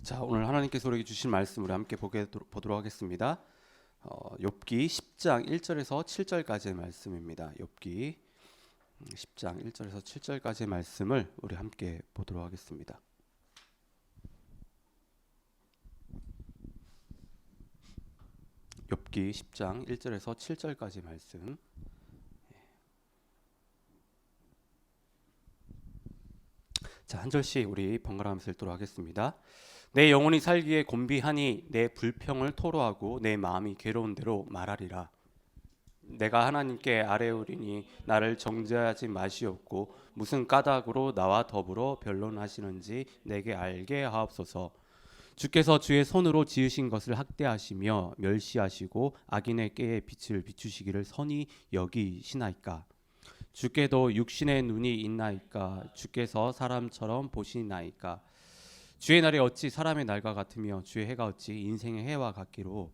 자, 오늘 하나님께서 우리에게 주신 말씀 우리 함께 보도록 하겠습니다. 욥기 10장 1절에서 7절까지의 말씀입니다. 욥기 10장 1절에서 7절까지의 말씀을 우리 함께 보도록 하겠습니다. 욥기 10장 1절에서 7절까지 말씀. 자, 한 절씩 우리 번갈아가면서 읽도록 하겠습니다. 내 영혼이 살기에 곤비하니 내 불평을 토로하고 내 마음이 괴로운 대로 말하리라. 내가 하나님께 아뢰오리니 나를 정죄하지 마시옵고 무슨 까닭으로 나와 더불어 변론하시는지 내게 알게 하옵소서. 주께서 주의 손으로 지으신 것을 학대하시며 멸시하시고 악인의 꾀에 빛을 비추시기를 선히 여기시나이까. 주께도 육신의 눈이 있나이까. 주께서 사람처럼 보시나이까. 주의 날이 어찌 사람의 날과 같으며 주의 해가 어찌 인생의 해와 같기로.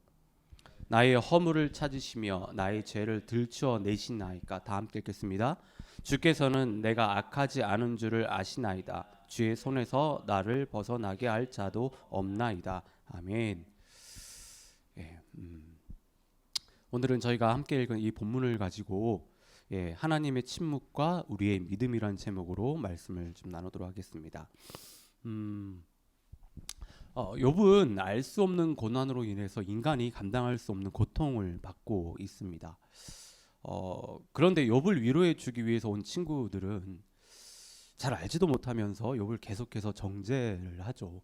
나의 허물을 찾으시며 나의 죄를 들추어 내시나이까. 다 함께 읽겠습니다. 주께서는 내가 악하지 않은 줄을 아시나이다. 주의 손에서 나를 벗어나게 할 자도 없나이다. 아멘. 오늘은 저희가 함께 읽은 이 본문을 가지고 하나님의 침묵과 우리의 믿음이란 제목으로 말씀을 좀 나누도록 하겠습니다. 욥은 알 수 없는 고난으로 인해서 인간이 감당할 수 없는 고통을 받고 있습니다. 그런데 욥을 위로해 주기 위해서 온 친구들은 잘 알지도 못하면서 욥을 계속해서 정죄를 하죠.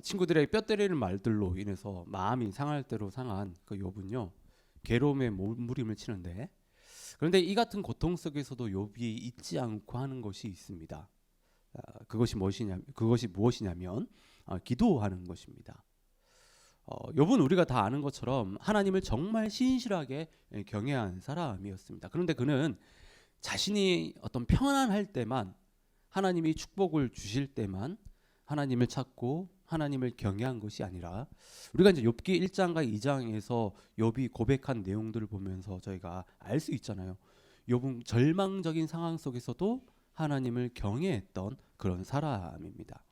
친구들의 뼈 때리는 말들로 인해서 마음이 상할 대로 상한 그 욥은요, 괴로움에 몸부림을 치는데, 그런데 이 같은 고통 속에서도 욥이 잊지 않고 하는 것이 있습니다. 그것이 무엇이냐면 기도하는 것입니다. 욥은 우리가 다 아는 것처럼 하나님을 정말 신실하게 경외한 사람이었습니다. 그런데 그는 자신이 어떤 평안할 때만, 하나님이 축복을 주실 때만 하나님을 찾고 하나님을 경외한 것이 아니라, 우리가 이제 욥기 1장과 2장에서 욥이 고백한 내용들을 보면서 저희가 알 수 있잖아요. 욥은 절망적인 상황 속에서도 하나님을 경외했던 그런 사람입니다.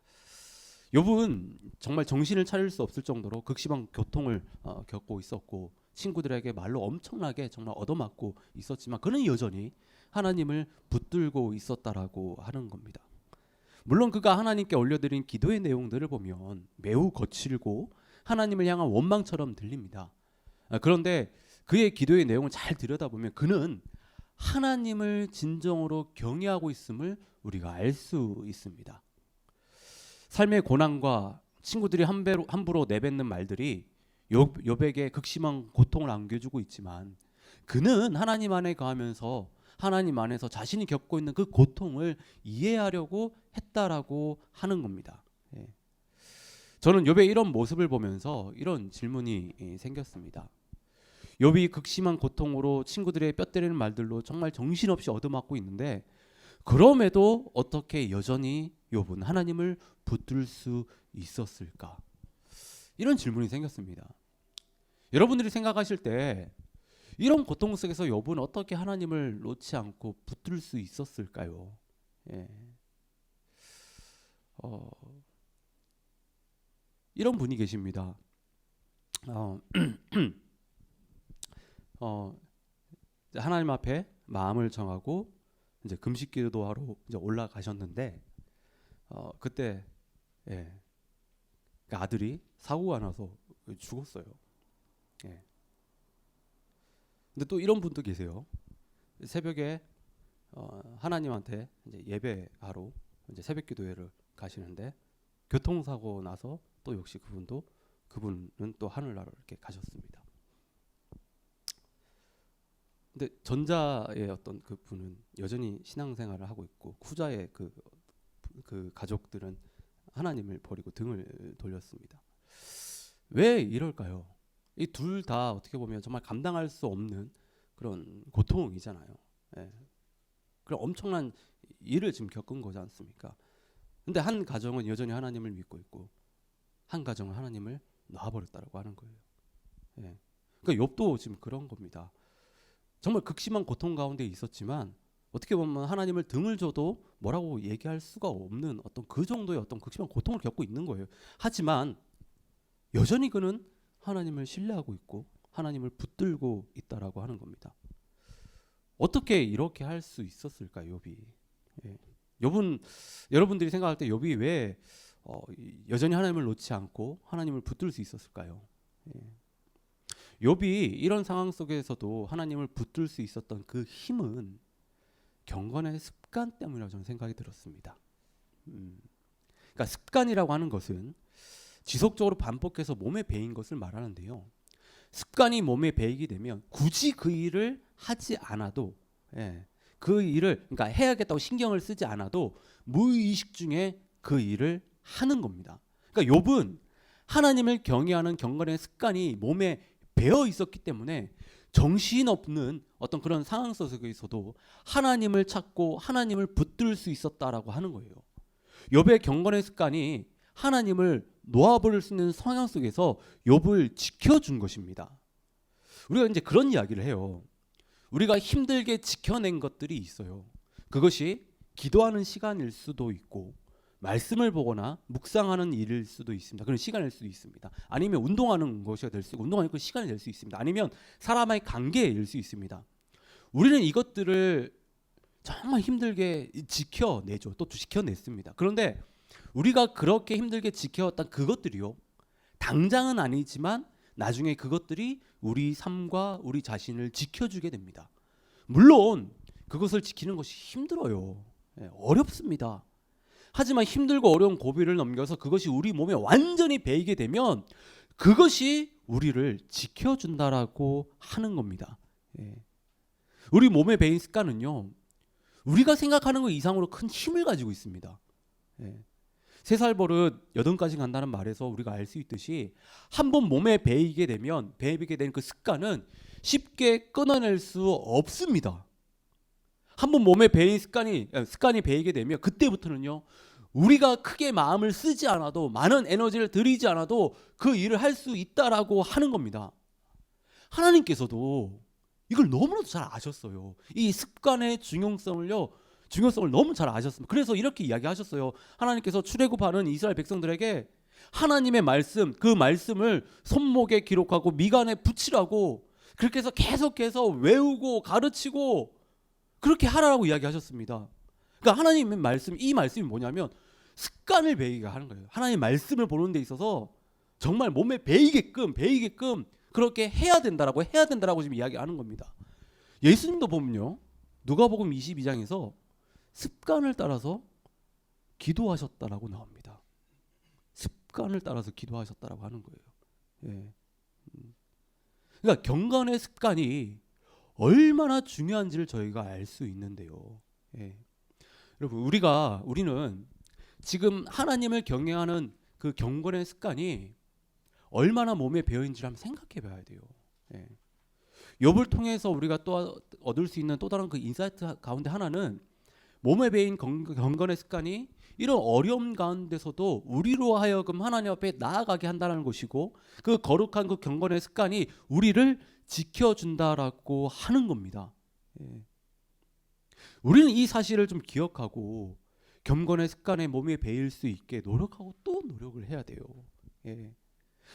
욥은 정말 정신을 차릴 수 없을 정도로 극심한 고통을 겪고 있었고, 친구들에게 말로 엄청나게 정말 얻어맞고 있었지만 그는 여전히 하나님을 붙들고 있었다라고 하는 겁니다. 물론 그가 하나님께 올려드린 기도의 내용들을 보면 매우 거칠고 하나님을 향한 원망처럼 들립니다. 그런데 그의 기도의 내용을 잘 들여다보면 그는 하나님을 진정으로 경외하고 있음을 우리가 알 수 있습니다. 삶의 고난과 친구들이 함부로 내뱉는 말들이 욥에게 극심한 고통을 안겨주고 있지만, 그는 하나님 안에 거하면서 하나님 안에서 자신이 겪고 있는 그 고통을 이해하려고 했다라고 하는 겁니다. 저는 욥의 이런 모습을 보면서 이런 질문이 생겼습니다. 욥이 극심한 고통으로 친구들의 뼈 때리는 말들로 정말 정신없이 얻어맞고 있는데, 그럼에도 어떻게 여전히 욥은 하나님을 붙들 수 있었을까? 이런 질문이 생겼습니다. 여러분들이 생각하실 때 이런 고통 속에서 욥은 어떻게 하나님을 놓지 않고 붙들 수 있었을까요? 이런 분이 계십니다. 하나님 앞에 마음을 정하고 이제 금식 기도하러 이제 올라가셨는데, 그때 그 아들이 사고가 나서 죽었어요. 근데 또 이런 분도 계세요. 새벽에 하나님한테 이제 예배하러 이제 새벽기도회를 가시는데 교통사고 나서 또 역시 그분은 또 하늘나라로 이렇게 가셨습니다. 근데 전자의 어떤 그 분은 여전히 신앙생활을 하고 있고, 후자의 그 가족들은 하나님을 버리고 등을 돌렸습니다. 왜 이럴까요? 이 둘 다 어떻게 보면 정말 감당할 수 없는 그런 고통이잖아요. 그런 엄청난 일을 지금 겪은 거지 않습니까? 근데 한 가정은 여전히 하나님을 믿고 있고, 한 가정은 하나님을 놔버렸다라고 하는 거예요. 그러니까 욥도 지금 그런 겁니다. 정말 극심한 고통 가운데 있었지만 어떻게 보면 하나님을 등을 줘도 뭐라고 얘기할 수가 없는 어떤 그 정도의 어떤 극심한 고통을 겪고 있는 거예요. 하지만 여전히 그는 하나님을 신뢰하고 있고 하나님을 붙들고 있다라고 하는 겁니다. 어떻게 이렇게 할 수 있었을까요, 욥이? 예. 여러분들이 생각할 때 욥이 왜 여전히 하나님을 놓지 않고 하나님을 붙들 수 있었을까요? 예. 욥이 이런 상황 속에서도 하나님을 붙들 수 있었던 그 힘은 경건의 습관 때문이라고 저는 생각이 들었습니다. 그러니까 습관이라고 하는 것은 지속적으로 반복해서 몸에 배인 것을 말하는데요. 습관이 몸에 배이게 되면 굳이 그 일을 하지 않아도, 그 일을 그러니까 해야겠다고 신경을 쓰지 않아도 무의식 중에 그 일을 하는 겁니다. 그러니까 욥은 하나님을 경외하는 경건의 습관이 몸에 배어 있었기 때문에 정신없는 어떤 그런 상황 속에서도 하나님을 찾고 하나님을 붙들 수 있었다라고 하는 거예요. 욥의 경건의 습관이 하나님을 놓아버릴 수 있는 상황 속에서 욥을 지켜준 것입니다. 우리가 이제 그런 이야기를 해요. 우리가 힘들게 지켜낸 것들이 있어요. 그것이 기도하는 시간일 수도 있고 말씀을 보거나 묵상하는 일일 수도 있습니다. 그런 시간일 수도 있습니다. 아니면 운동하는 것이 될 수 있고 운동하는 그 시간이 될 수 있습니다. 아니면 사람의 관계일 수 있습니다. 우리는 이것들을 정말 힘들게 지켜내죠. 또 지켜냈습니다. 그런데 우리가 그렇게 힘들게 지켜왔던 그것들이요, 당장은 아니지만 나중에 그것들이 우리 삶과 우리 자신을 지켜주게 됩니다. 물론 그것을 지키는 것이 힘들어요. 어렵습니다. 하지만 힘들고 어려운 고비를 넘겨서 그것이 우리 몸에 완전히 배이게 되면 그것이 우리를 지켜준다라고 하는 겁니다. 우리 몸에 배인 습관은요, 우리가 생각하는 것 이상으로 큰 힘을 가지고 있습니다. 3살 버릇 8가지 간다는 말에서 우리가 알 수 있듯이 한번 몸에 배이게 되면 배이게 된 그 습관은 쉽게 끊어낼 수 없습니다. 한번 몸에 배인 습관이 배이게 되면 그때부터는요, 우리가 크게 마음을 쓰지 않아도 많은 에너지를 들이지 않아도 그 일을 할 수 있다라고 하는 겁니다. 하나님께서도 이걸 너무나도 잘 아셨어요. 이 습관의 중요성을 너무 잘 아셨습니다. 그래서 이렇게 이야기하셨어요. 하나님께서 출애굽하는 이스라엘 백성들에게 하나님의 말씀, 그 말씀을 손목에 기록하고 미간에 붙이라고 그렇게 해서 계속해서 외우고 가르치고 그렇게 하라고 이야기하셨습니다. 그러니까 하나님의 말씀, 이 말씀이 뭐냐면 습관을 배이게 하는 거예요. 하나님의 말씀을 보는 데 있어서 정말 몸에 배이게끔 그렇게 해야 된다라고 지금 이야기하는 겁니다. 예수님도 보면요, 누가복음 22장에서 습관을 따라서 기도하셨다라고 나옵니다. 습관을 따라서 기도하셨다라고 하는 거예요. 그러니까 경건의 습관이 얼마나 중요한지를 저희가 알 수 있는데요. 여러분, 우리는 지금 하나님을 경외하는 그 경건의 습관이 얼마나 몸에 배어있는지를 한번 생각해 봐야 돼요. 욥을 통해서 우리가 또 얻을 수 있는 또 다른 그 인사이트 가운데 하나는 몸에 배인 경건의 습관이 이런 어려움 가운데서도 우리로 하여금 하나님 앞에 나아가게 한다는 것이고 그 거룩한 그 경건의 습관이 우리를 지켜준다라고 하는 겁니다. 우리는 이 사실을 좀 기억하고 경건의 습관에 몸에 배일 수 있게 노력하고 또 노력을 해야 돼요.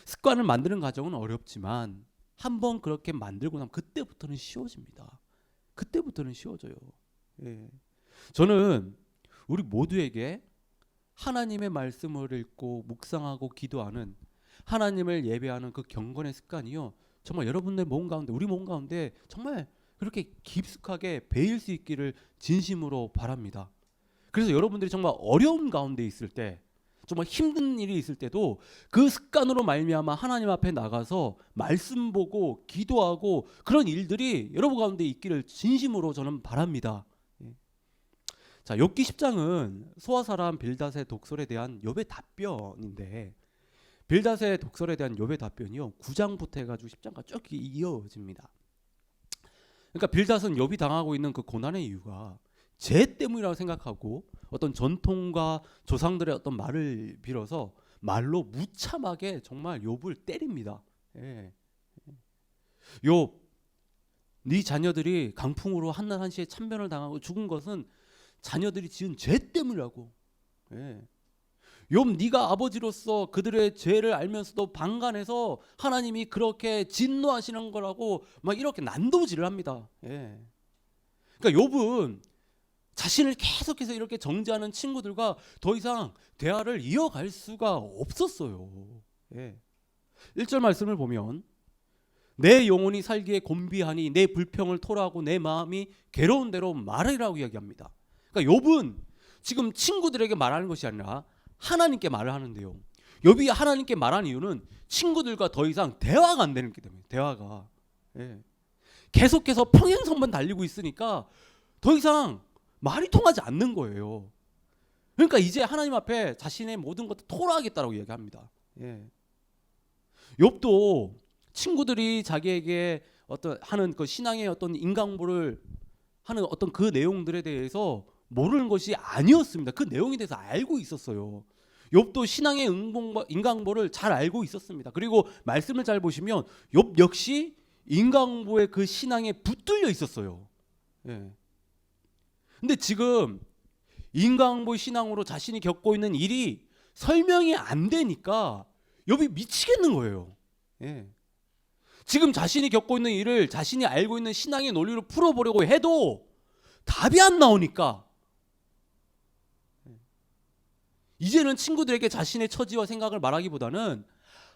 습관을 만드는 과정은 어렵지만 한번 그렇게 만들고 나면 그때부터는 쉬워집니다. 그때부터는 쉬워져요. 저는 우리 모두에게 하나님의 말씀을 읽고 묵상하고 기도하는 하나님을 예배하는 그 경건의 습관이요, 정말 여러분들 몸 가운데, 우리 몸 가운데 정말 그렇게 깊숙하게 배일 수 있기를 진심으로 바랍니다. 그래서 여러분들이 정말 어려움 가운데 있을 때, 정말 힘든 일이 있을 때도 그 습관으로 말미암아 하나님 앞에 나가서 말씀 보고 기도하고 그런 일들이 여러분 가운데 있기를 진심으로 저는 바랍니다. 자, 욥기 10장은 소아사람 빌닷의 독설에 대한 욥의 답변인데, 빌닷의 독설에 대한 욥의 답변이요, 9장부터 해가지고 10장까지 쭉 이어집니다. 그러니까 빌닷은 욥이 당하고 있는 그 고난의 이유가 죄 때문이라고 생각하고 어떤 전통과 조상들의 어떤 말을 빌어서 말로 무참하게 정말 욥을 때립니다. 욥 네 자녀들이 강풍으로 한낮 한시에 참변을 당하고 죽은 것은 자녀들이 지은 죄 때문이라고. 예. 욥 네가 아버지로서 그들의 죄를 알면서도 방관해서 하나님이 그렇게 진노하시는 거라고 막 이렇게 난도질을 합니다. 예. 그러니까 욥은 자신을 계속해서 이렇게 정죄하는 친구들과 더 이상 대화를 이어갈 수가 없었어요. 예. 1절 말씀을 보면 내 영혼이 살기에 곤비하니 내 불평을 토로하고 내 마음이 괴로운 대로 말하리라고 이야기합니다. 그러니까 욥은 지금 친구들에게 말하는 것이 아니라 하나님께 말을 하는데요. 욥이 하나님께 말한 이유는 친구들과 더 이상 대화가 안 되는 게 때문에 대화가 계속해서 평행선만 달리고 있으니까 더 이상 말이 통하지 않는 거예요. 그러니까 이제 하나님 앞에 자신의 모든 것을 토로하겠다라고 이야기합니다. 욥도 친구들이 자기에게 어떤 하는 그 신앙의 어떤 인강보를 하는 어떤 그 내용들에 대해서 모르는 것이 아니었습니다. 그 내용에 대해서 알고 있었어요. 욥도 신앙의 인강보를 잘 알고 있었습니다. 그리고 말씀을 잘 보시면 욥 역시 인강보의 그 신앙에 붙들려 있었어요. 근데 지금 인강보 신앙으로 자신이 겪고 있는 일이 설명이 안 되니까 욥이 미치겠는 거예요. 지금 자신이 겪고 있는 일을 자신이 알고 있는 신앙의 논리로 풀어보려고 해도 답이 안 나오니까 이제는 친구들에게 자신의 처지와 생각을 말하기보다는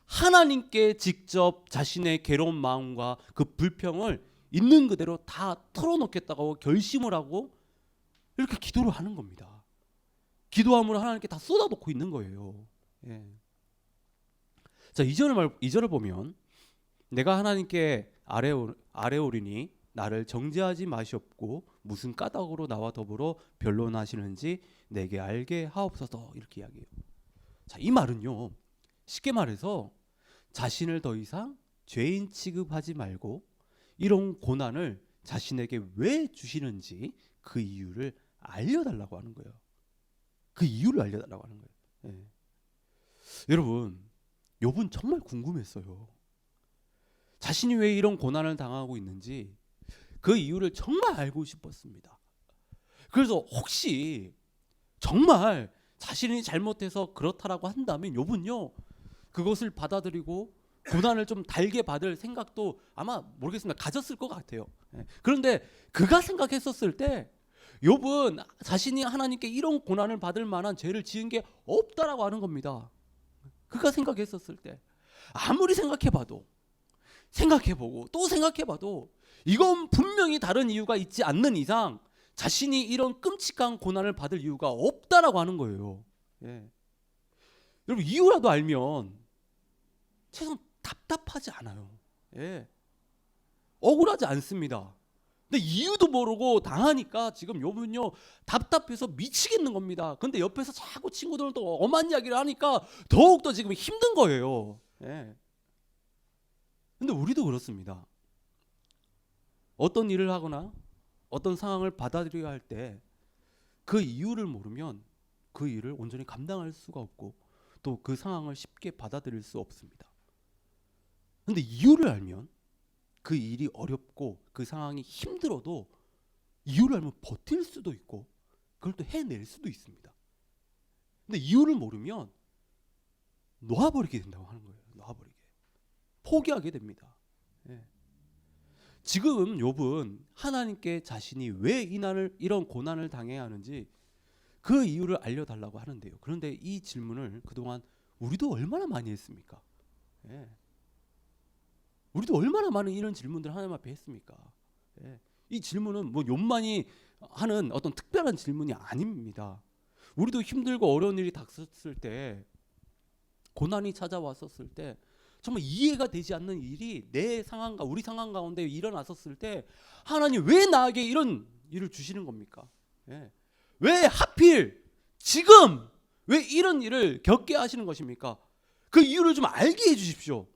하나님께 직접 자신의 괴로운 마음과 그 불평을 있는 그대로 다 털어놓겠다고 결심을 하고 이렇게 기도를 하는 겁니다. 기도함으로 하나님께 다 쏟아놓고 있는 거예요. 자, 2절을 보면 내가 하나님께 아뢰오리니 나를 정죄하지 마시옵고 무슨 까닭으로 나와 더불어 변론하시는지 내게 알게 하옵소서, 이렇게 이야기해요. 자, 이 말은요, 쉽게 말해서 자신을 더 이상 죄인 취급하지 말고 이런 고난을 자신에게 왜 주시는지 그 이유를 알려달라고 하는 거예요. 그 이유를 알려달라고 하는 거예요. 여러분, 욥은 정말 궁금했어요. 자신이 왜 이런 고난을 당하고 있는지 그 이유를 정말 알고 싶었습니다. 그래서 혹시 정말 자신이 잘못해서 그렇다라고 한다면 욥은요, 그것을 받아들이고 고난을 좀 달게 받을 생각도 아마 모르겠습니다. 가졌을 것 같아요. 그런데 그가 생각했었을 때 욥은 자신이 하나님께 이런 고난을 받을 만한 죄를 지은 게 없다라고 하는 겁니다. 그가 생각했었을 때 아무리 생각해봐도 생각해보고 또 생각해봐도 이건 분명히 다른 이유가 있지 않는 이상 자신이 이런 끔찍한 고난을 받을 이유가 없다라고 하는 거예요. 여러분, 이유라도 알면 최소한 답답하지 않아요. 억울하지 않습니다. 근데 이유도 모르고 당하니까 지금 욥은요 답답해서 미치겠는 겁니다. 근데 옆에서 자꾸 친구들은 또 엄한 이야기를 하니까 더욱더 지금 힘든 거예요. 근데 우리도 그렇습니다. 어떤 일을 하거나 어떤 상황을 받아들여야 할 때 그 이유를 모르면 그 일을 온전히 감당할 수가 없고 또 그 상황을 쉽게 받아들일 수 없습니다. 근데 이유를 알면 그 일이 어렵고 그 상황이 힘들어도 이유를 알면 버틸 수도 있고 그걸 또 해낼 수도 있습니다. 근데 이유를 모르면 놓아버리게 된다고 하는 거예요. 놓아버리게. 포기하게 됩니다. 지금 욥은 하나님께 자신이 왜 이런 고난을 당해야 하는지 그 이유를 알려달라고 하는데요. 그런데 이 질문을 그동안 우리도 얼마나 많이 했습니까? 우리도 얼마나 많은 이런 질문들을 하나님 앞에 했습니까? 이 질문은 뭐 욥만이 하는 어떤 특별한 질문이 아닙니다. 우리도 힘들고 어려운 일이 닥쳤을 때, 고난이 찾아왔었을 때 정말 이해가 되지 않는 일이 내 상황과 우리 상황 가운데 일어났었을 때 하나님 왜 나에게 이런 일을 주시는 겁니까? 왜 하필 지금 왜 이런 일을 겪게 하시는 것입니까? 그 이유를 좀 알게 해주십시오.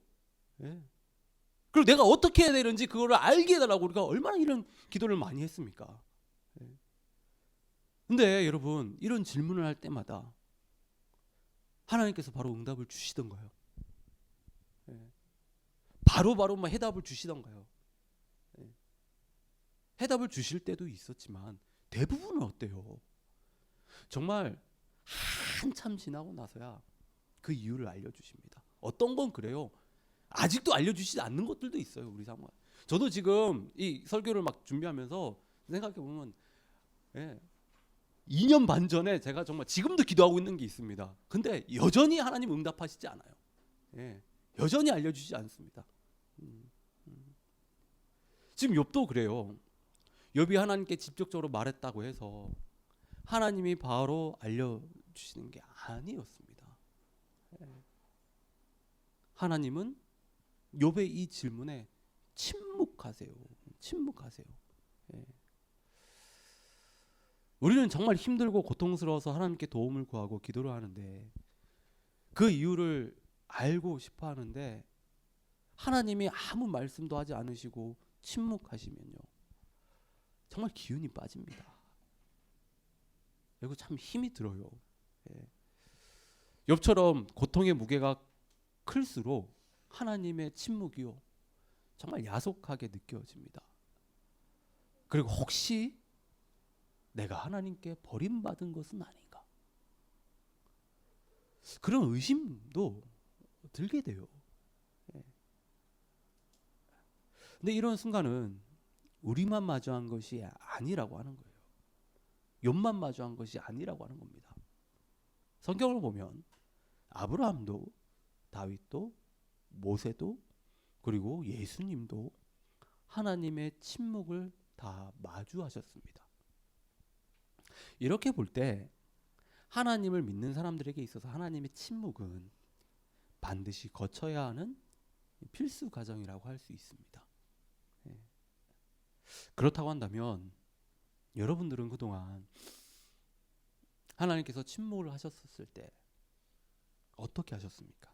그리고 내가 어떻게 해야 되는지 그거를 알게 해달라고 우리가 얼마나 이런 기도를 많이 했습니까? 근데 여러분, 이런 질문을 할 때마다 하나님께서 바로 응답을 주시던가요? 바로 막 해답을 주시던가요? 해답을 주실 때도 있었지만 대부분은 어때요? 정말 한참 지나고 나서야 그 이유를 알려주십니다. 어떤 건 그래요. 아직도 알려주시지 않는 것들도 있어요. 우리 상황. 저도 지금 이 설교를 막 준비하면서 생각해 보면 2년 반 전에 제가 정말 지금도 기도하고 있는 게 있습니다. 근데 여전히 하나님 응답하시지 않아요. 여전히 알려주시지 않습니다. 지금 욥도 그래요. 욥이 하나님께 직접적으로 말했다고 해서 하나님이 바로 알려주시는 게 아니었습니다. 하나님은 욥의 이 질문에 침묵하세요. 침묵하세요. 우리는 정말 힘들고 고통스러워서 하나님께 도움을 구하고 기도를 하는데 그 이유를 알고 싶어 하는데 하나님이 아무 말씀도 하지 않으시고 침묵하시면요, 정말 기운이 빠집니다. 그리고 참 힘이 들어요. 욥처럼 고통의 무게가 클수록 하나님의 침묵이요, 정말 야속하게 느껴집니다. 그리고 혹시 내가 하나님께 버림받은 것은 아닌가, 그런 의심도 들게 돼요. 근데 이런 순간은 우리만 마주한 것이 아니라고 하는 거예요. 욥만 마주한 것이 아니라고 하는 겁니다. 성경을 보면 아브라함도, 다윗도, 모세도, 그리고 예수님도 하나님의 침묵을 다 마주하셨습니다. 이렇게 볼 때 하나님을 믿는 사람들에게 있어서 하나님의 침묵은 반드시 거쳐야 하는 필수 과정이라고 할 수 있습니다. 그렇다고 한다면 여러분들은 그동안 하나님께서 침묵을 하셨을 때 어떻게 하셨습니까?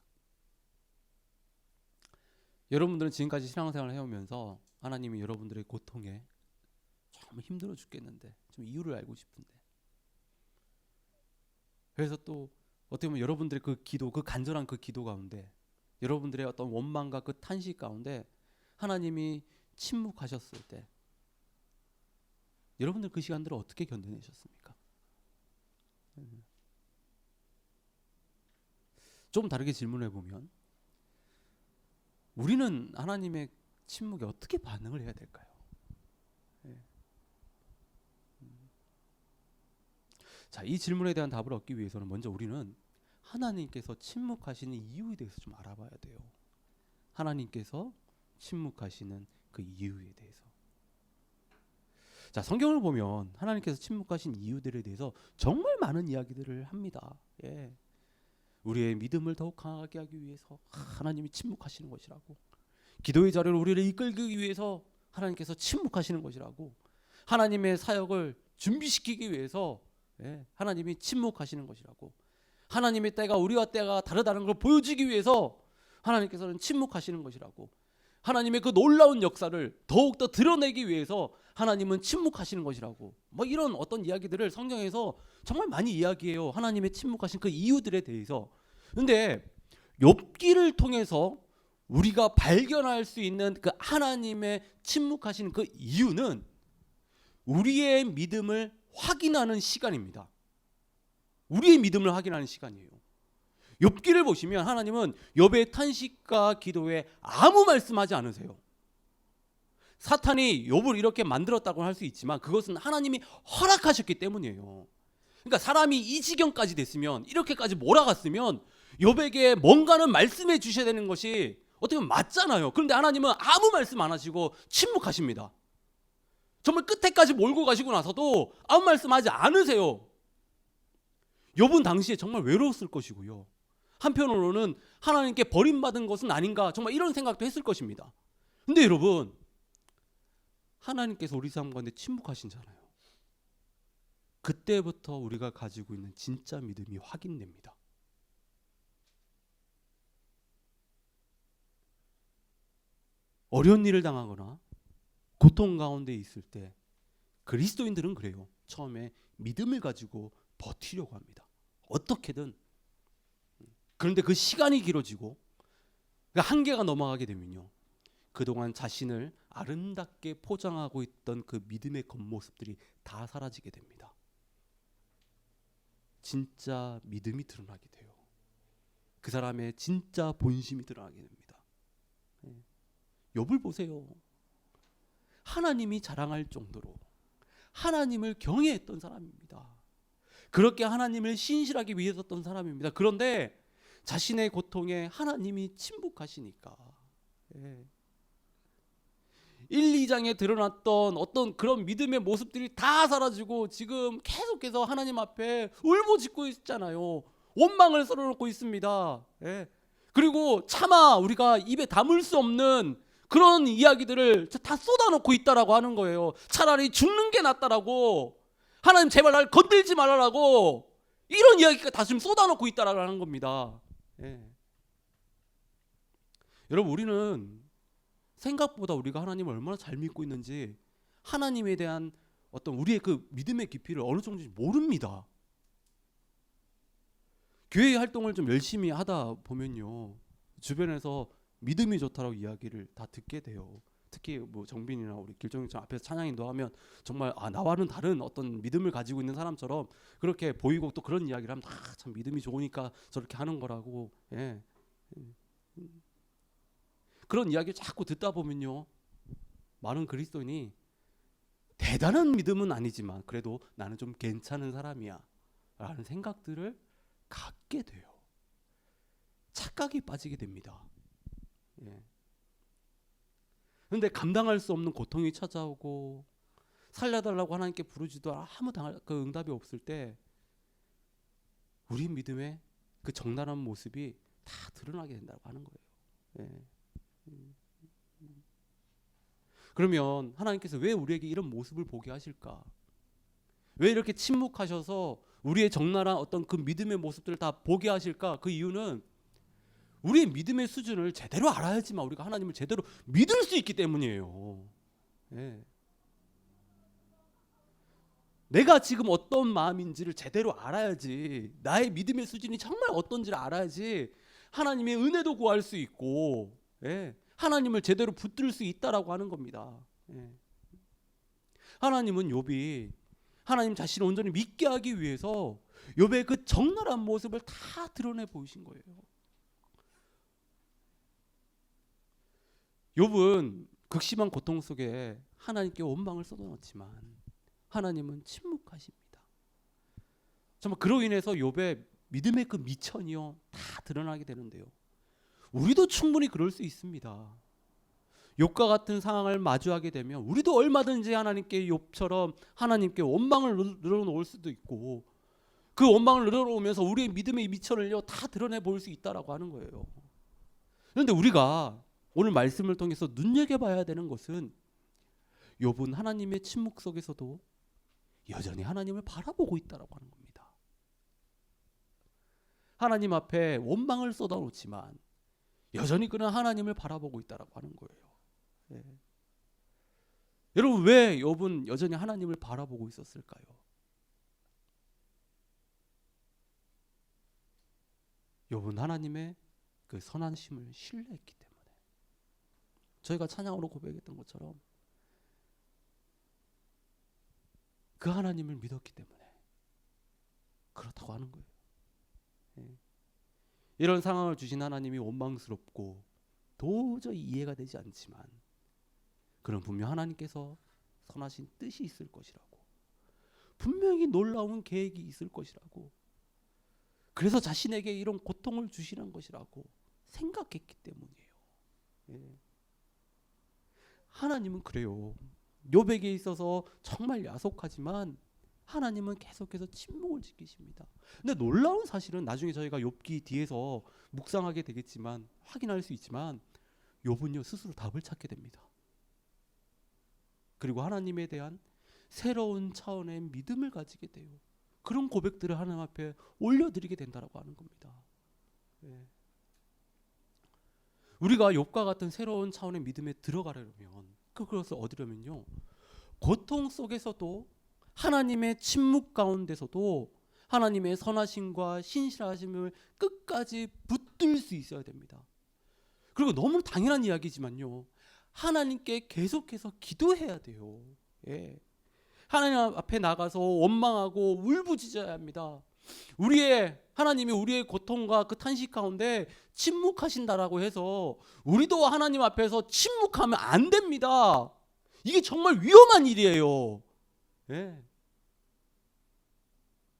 여러분들은 지금까지 신앙생활을 해오면서 하나님이 여러분들의 고통에 정말 힘들어 죽겠는데 좀 이유를 알고 싶은데, 그래서 또 어떻게 보면 여러분들의 그 기도, 그 간절한 그 기도 가운데, 여러분들의 어떤 원망과 그 탄식 가운데 하나님이 침묵하셨을 때 여러분들 그 시간들을 어떻게 견뎌내셨습니까? 좀 다르게 질문해 보면 우리는 하나님의 침묵에 어떻게 반응을 해야 될까요? 자, 이 질문에 대한 답을 얻기 위해서는 먼저 우리는 하나님께서 침묵하시는 이유에 대해서 좀 알아봐야 돼요. 하나님께서 침묵하시는 그 이유에 대해서. 자, 성경을 보면 하나님께서 침묵하신 이유들에 대해서 정말 많은 이야기들을 합니다. 우리의 믿음을 더욱 강하게 하기 위해서 하나님이 침묵하시는 것이라고, 기도의 자리로 우리를 이끌기 위해서 하나님께서 침묵하시는 것이라고, 하나님의 사역을 준비시키기 위해서 하나님이 침묵하시는 것이라고, 하나님의 때가 우리와 때가 다르다는 걸 보여주기 위해서 하나님께서는 침묵하시는 것이라고, 하나님의 그 놀라운 역사를 더욱더 드러내기 위해서 하나님은 침묵하시는 것이라고, 뭐 이런 어떤 이야기들을 성경에서 정말 많이 이야기해요. 하나님의 침묵하신 그 이유들에 대해서. 근데 욥기를 통해서 우리가 발견할 수 있는 그 하나님의 침묵하신 그 이유는 우리의 믿음을 확인하는 시간입니다. 우리의 믿음을 확인하는 시간이에요. 욥기를 보시면 하나님은 욥의 탄식과 기도에 아무 말씀하지 않으세요. 사탄이 욥을 이렇게 만들었다고 할 수 있지만 그것은 하나님이 허락하셨기 때문이에요. 그러니까 사람이 이 지경까지 됐으면, 이렇게까지 몰아갔으면 욥에게 뭔가는 말씀해 주셔야 되는 것이 어떻게 보면 맞잖아요. 그런데 하나님은 아무 말씀 안 하시고 침묵하십니다. 정말 끝에까지 몰고 가시고 나서도 아무 말씀하지 않으세요. 욥은 당시에 정말 외로웠을 것이고요, 한편으로는 하나님께 버림받은 것은 아닌가, 정말 이런 생각도 했을 것입니다. 근데 여러분, 하나님께서 우리 삶 가운데 침묵하신잖아요. 그때부터 우리가 가지고 있는 진짜 믿음이 확인됩니다. 어려운 일을 당하거나 고통 가운데 있을 때 그리스도인들은 그래요. 처음에 믿음을 가지고 버티려고 합니다. 어떻게든. 그런데 그 시간이 길어지고 그 한계가 넘어가게 되면요, 그동안 자신을 아름답게 포장하고 있던 그 믿음의 겉모습들이 다 사라지게 됩니다. 진짜 믿음이 드러나게 돼요. 그 사람의 진짜 본심이 드러나게 됩니다. 욥을 보세요. 하나님이 자랑할 정도로 하나님을 경외했던 사람입니다. 그렇게 하나님을 신실하게 위해섰던 사람입니다. 그런데 자신의 고통에 하나님이 침묵하시니까 1, 2장에 드러났던 어떤 그런 믿음의 모습들이 다 사라지고 지금 계속해서 하나님 앞에 울부짖고 있잖아요. 원망을 썰어놓고 있습니다. 그리고 차마 우리가 입에 담을 수 없는 그런 이야기들을 다 쏟아놓고 있다라고 하는 거예요. 차라리 죽는 게 낫다라고, 하나님 제발 날 건들지 말아라고, 이런 이야기가 다 지금 쏟아놓고 있다라고 하는 겁니다. 여러분, 우리는 생각보다 우리가 하나님을 얼마나 잘 믿고 있는지, 하나님에 대한 어떤 우리의 그 믿음의 깊이를 어느 정도인지 모릅니다. 교회 활동을 좀 열심히 하다 보면요, 주변에서 믿음이 좋다라고 이야기를 다 듣게 돼요. 특히 뭐 정빈이나 우리 길정이처럼 앞에서 찬양 인도하면 정말 나와는 다른 어떤 믿음을 가지고 있는 사람처럼 그렇게 보이고, 또 그런 이야기를 하면 참 믿음이 좋으니까 저렇게 하는 거라고. 그런 이야기를 자꾸 듣다 보면요, 많은 그리스도인이 대단한 믿음은 아니지만 그래도 나는 좀 괜찮은 사람이야 라는 생각들을 갖게 돼요. 착각이 빠지게 됩니다. 그런데 감당할 수 없는 고통이 찾아오고 살려달라고 하나님께 부르지도 아무 그 응답이 없을 때 우리 믿음의 그 적나라한 모습이 다 드러나게 된다고 하는 거예요. 그러면 하나님께서 왜 우리에게 이런 모습을 보게 하실까? 왜 이렇게 침묵하셔서 우리의 적나라한 어떤 그 믿음의 모습들을 다 보게 하실까? 그 이유는 우리의 믿음의 수준을 제대로 알아야지만 우리가 하나님을 제대로 믿을 수 있기 때문이에요. 내가 지금 어떤 마음인지를 제대로 알아야지, 나의 믿음의 수준이 정말 어떤지를 알아야지 하나님의 은혜도 구할 수 있고 하나님을 제대로 붙들 수 있다라고 하는 겁니다. 하나님은 욥이 하나님 자신을 온전히 믿게 하기 위해서 욥의 그 적나라한 모습을 다 드러내 보이신 거예요. 욥은 극심한 고통 속에 하나님께 원망을 쏟아놓지만 하나님은 침묵하십니다. 정말 그로 인해서 욥의 믿음의 그 미천이요 다 드러나게 되는데요, 우리도 충분히 그럴 수 있습니다. 욥과 같은 상황을 마주하게 되면 우리도 얼마든지 하나님께 욥처럼 하나님께 원망을 늘어놓을 수도 있고, 그 원망을 늘어놓으면서 우리의 믿음의 미천을요 다 드러내 볼 수 있다라고 하는 거예요. 그런데 우리가 오늘 말씀을 통해서 눈여겨봐야 되는 것은 욥은 하나님의 침묵 속에서도 여전히 하나님을 바라보고 있다라고 하는 겁니다. 하나님 앞에 원망을 쏟아놓지만 여전히 그는 하나님을 바라보고 있다라고 하는 거예요. 여러분, 왜 욥은 여전히 하나님을 바라보고 있었을까요? 욥은 하나님의 그 선하심을 신뢰했기 때문에, 저희가 찬양으로 고백했던 것처럼 그 하나님을 믿었기 때문에 그렇다고 하는 거예요. 이런 상황을 주신 하나님이 원망스럽고 도저히 이해가 되지 않지만 그는 분명 하나님께서 선하신 뜻이 있을 것이라고, 분명히 놀라운 계획이 있을 것이라고, 그래서 자신에게 이런 고통을 주시는 것이라고 생각했기 때문이에요. 하나님은 그래요. 욥에게 있어서 정말 야속하지만 하나님은 계속해서 침묵을 지키십니다. 근데 놀라운 사실은 나중에 저희가 욥기 뒤에서 묵상하게 되겠지만 확인할 수 있지만 욥은요 스스로 답을 찾게 됩니다. 그리고 하나님에 대한 새로운 차원의 믿음을 가지게 돼요. 그런 고백들을 하나님 앞에 올려드리게 된다라고 하는 겁니다. 우리가 욥과 같은 새로운 차원의 믿음에 들어가려면, 그것을 얻으려면요, 고통 속에서도 하나님의 침묵 가운데서도 하나님의 선하심과 신실하심을 끝까지 붙들 수 있어야 됩니다. 그리고 너무 당연한 이야기지만요, 하나님께 계속해서 기도해야 돼요. 예. 하나님 앞에 나가서 원망하고 울부짖어야 합니다. 하나님이 우리의 고통과 그 탄식 가운데 침묵하신다라고 해서 우리도 하나님 앞에서 침묵하면 안 됩니다. 이게 정말 위험한 일이에요. 예.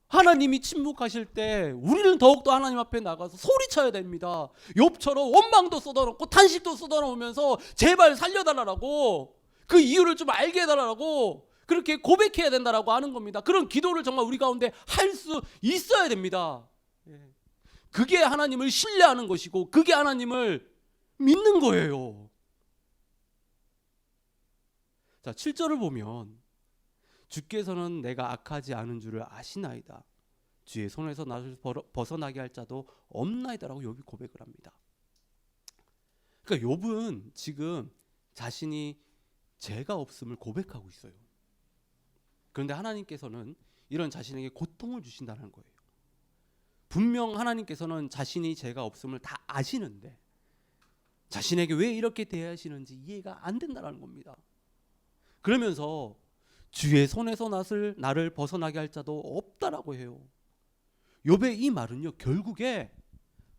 하나님이 침묵하실 때 우리는 더욱더 하나님 앞에 나가서 소리쳐야 됩니다. 욥처럼 원망도 쏟아놓고 탄식도 쏟아놓으면서 제발 살려달라고, 그 이유를 좀 알게 해달라고 그렇게 고백해야 된다라고 하는 겁니다. 그런 기도를 정말 우리 가운데 할 수 있어야 됩니다. 그게 하나님을 신뢰하는 것이고 그게 하나님을 믿는 거예요. 자, 7절을 보면 주께서는 내가 악하지 않은 줄을 아시나이다. 주의 손에서 나를 벗어나게 할 자도 없나이다라고 욥이 고백을 합니다. 그러니까 욥은 지금 자신이 죄가 없음을 고백하고 있어요. 그런데 하나님께서는 이런 자신에게 고통을 주신다는 거예요. 분명 하나님께서는 자신이 죄가 없음을 다 아시는데 자신에게 왜 이렇게 대하시는지 이해가 안 된다는 겁니다. 그러면서 주의 손에서 나를 벗어나게 할 자도 없다라고 해요. 욥의 이 말은요, 결국에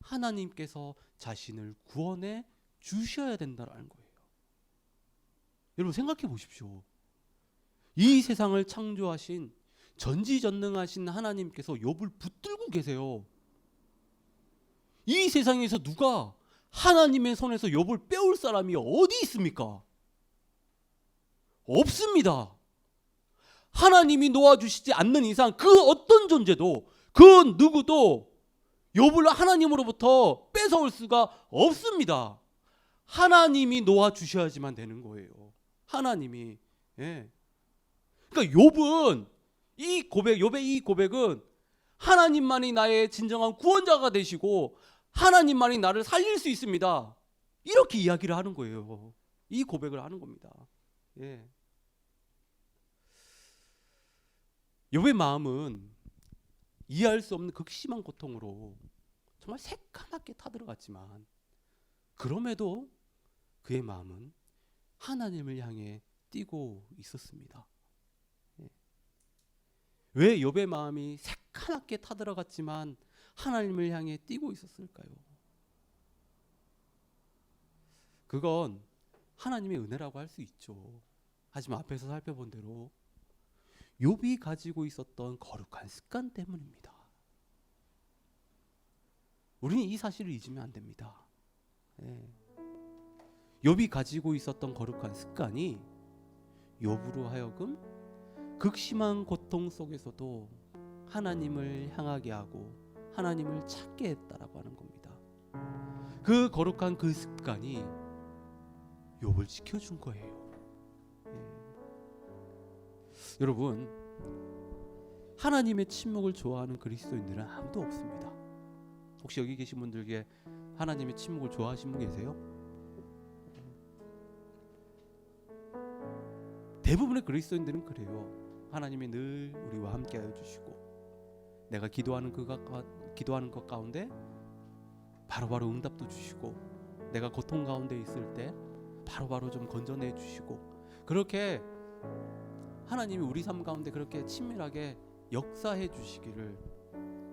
하나님께서 자신을 구원해 주셔야 된다는 거예요. 여러분 생각해 보십시오. 이 세상을 창조하신 전지전능하신 하나님께서 욥을 붙들고 계세요. 이 세상에서 누가 하나님의 손에서 욥을 빼올 사람이 어디 있습니까? 없습니다. 하나님이 놓아주시지 않는 이상 그 어떤 존재도 그 누구도 욥을 하나님으로부터 뺏어올 수가 없습니다. 하나님이 놓아주셔야지만 되는 거예요. 하나님이. 예. 그러니까 욥의 이 고백은 하나님만이 나의 진정한 구원자가 되시고 하나님만이 나를 살릴 수 있습니다. 이렇게 이야기를 하는 거예요. 이 고백을 하는 겁니다. 예. 욥의 마음은 이해할 수 없는 극심한 고통으로 정말 새까맣게 타들어갔지만 그럼에도 그의 마음은 하나님을 향해 뛰고 있었습니다. 왜 욥의 마음이 새까맣게 타들어갔지만 하나님을 향해 뛰고 있었을까요? 그건 하나님의 은혜라고 할 수 있죠. 하지만 앞에서 살펴본 대로 욥이 가지고 있었던 거룩한 습관 때문입니다. 우리는 이 사실을 잊으면 안 됩니다. 욥이 가지고 있었던 거룩한 습관이 욥으로 하여금 극심한 고통 속에서도 하나님을 향하게 하고 하나님을 찾게 했다라고 하는 겁니다. 그 거룩한 그 습관이 욥을 지켜준 거예요. 여러분, 하나님의 침묵을 좋아하는 그리스도인들은 아무도 없습니다. 혹시 여기 계신 분들께 하나님의 침묵을 좋아하시는 분 계세요? 대부분의 그리스도인들은 그래요. 하나님이 늘 우리와 함께하여 주시고 내가 기도하는 것 가운데 바로바로 응답도 주시고 내가 고통 가운데 있을 때 바로바로 좀 건져내 주시고 그렇게 하나님이 우리 삶 가운데 그렇게 친밀하게 역사해 주시기를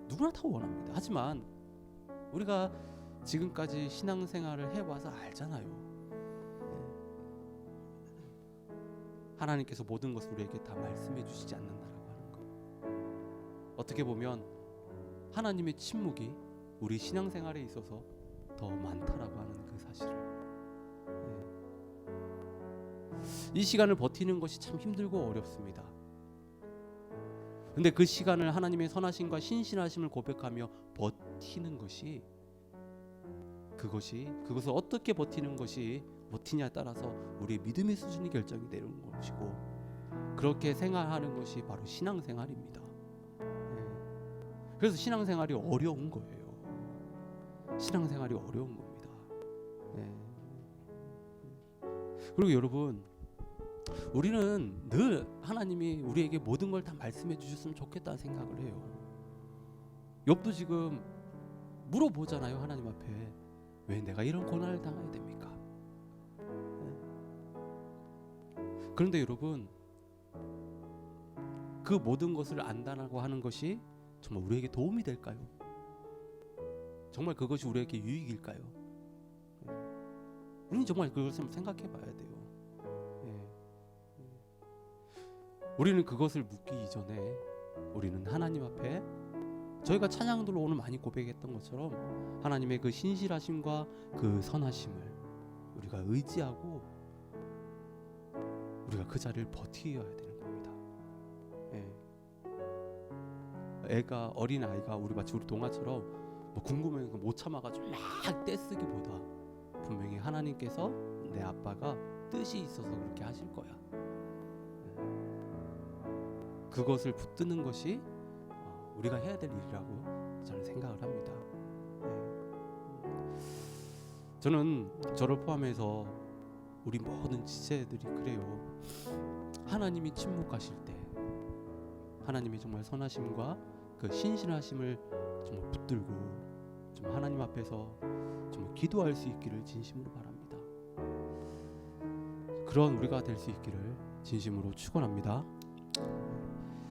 누구나 다 원합니다. 하지만 우리가 지금까지 신앙생활을 해봐서 알잖아요. 하나님께서 모든 것을 우리에게 다 말씀해 주시지 않는다라고 하는 것. 어떻게 보면 하나님의 침묵이 우리 신앙생활에 있어서 더 많다라고 하는 그 사실을. 이 시간을 버티는 것이 참 힘들고 어렵습니다. 근데 그 시간을 하나님의 선하심과 신실하심을 고백하며 버티는 것이 그것을 어떻게 버티는 것이 버티냐에 따라서 우리의 믿음의 수준이 결정이 되는 것이고 그렇게 생활하는 것이 바로 신앙생활입니다. 그래서 신앙생활이 어려운 거예요. 신앙생활이 어려운 겁니다. 그리고 여러분, 우리는 늘 하나님이 우리에게 모든 걸 다 말씀해 주셨으면 좋겠다는 생각을 해요. 욥도 지금 물어보잖아요. 하나님 앞에 왜 내가 이런 고난을 당해야 됩니까? 그런데 여러분, 그 모든 것을 안다라고 하는 것이 정말 우리에게 도움이 될까요? 정말 그것이 우리에게 유익일까요? 우리는 정말 그것을 생각해 봐야 돼요. 우리는 그것을 묻기 이전에 우리는 하나님 앞에 저희가 찬양들로 오늘 많이 고백했던 것처럼 하나님의 그 신실하심과 그 선하심을 우리가 의지하고 우리가 그 자리를 버티어야 되는 겁니다. 어린 아이가 우리 마치 우리 동화처럼 뭐 궁금해 못 참아가지고 막 떼쓰기보다 분명히 하나님께서 내 아빠가 뜻이 있어서 그렇게 하실 거야. 그것을 붙드는 것이 우리가 해야 될 일이라고 저는 생각을 합니다. 저는 저를 포함해서 우리 모든 지체들이 그래요. 하나님이 침묵하실 때 하나님의 정말 선하심과 그 신실하심을 정말 붙들고 좀 하나님 앞에서 정말 기도할 수 있기를 진심으로 바랍니다. 그런 우리가 될 수 있기를 진심으로 축원합니다.